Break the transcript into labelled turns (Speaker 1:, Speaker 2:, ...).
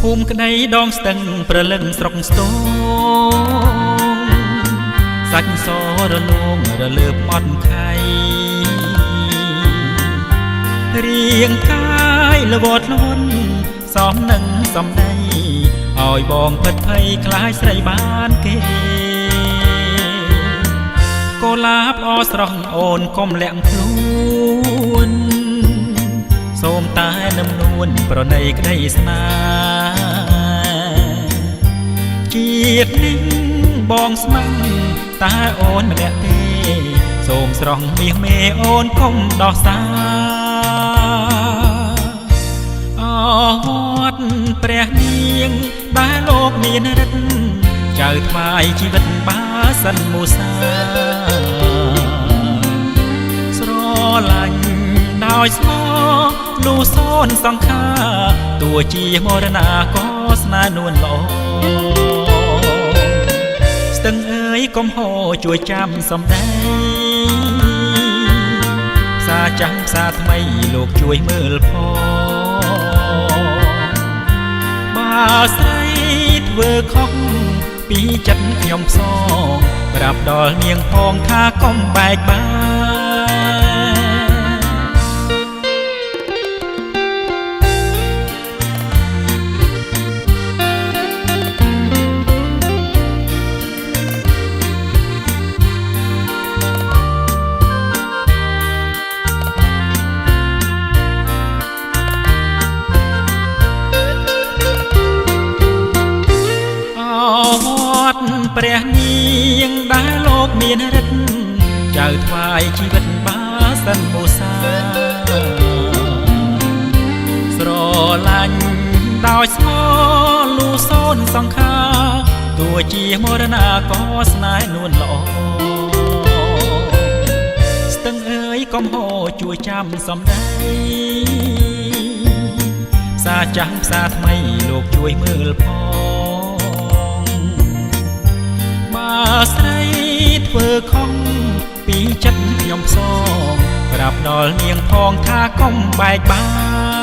Speaker 1: ភូមិក្តីដងស្ទឹងប្រលឹងស្រុកស្ទងសាច់សរលងរលើបអត់ខៃរៀងកាយលវត់លន់សំនឹងសំដីឲ្យបងពិតភ័យខ្លាចស្រីបានគេកូលាបអស្រស់អូនកុំលាក់ខ្លួនសូមតែនឹមនួនប្រណីក្តីស្នេហ៍ជាតិនេះបងស្មឹងតែអូនម្នាក់ទេសូមស្រស់មាសមេអូនកុំដោះសាអត់ព្រះនាងដែលលោកមានរិទ្ធចៅថ្វាយជីវិតបាសិនមូសាស្រឡាញ់ដោយស្មោះលូសូនសង្ខាទោះជាមរណាក៏ស្នេហ៍នួនល្អស្ទឹងអើយកុំហោជួយចាំសំដីផ្សារចាំងផ្សារថ្មីលោកជួយមើលផងបើស្រីធ្វើខុសពីចិត្តខ្ញុំសងប្រាប់ដល់នាងផងថាកុំបែកបាព្រះនាងដែលលោកមានរិទ្ធចៅថ្វាយជីវិតបាសិនមូសាស្រឡាញ់ដោយស្មោះលូសូនសង្ខាទោះជាមរណាក៏ស្នេហ៍នួនល្អស្ទឹងអើយកុំហោជួយចាំសំដីផ្សារចាស់ផ្សារថ្មីលោកជួយមើលផងបើស្រីធ្វើខុសពីចិត្តខ្ញុំផ្សងប្រាប់ដល់នាងផងថាកុំបែកបា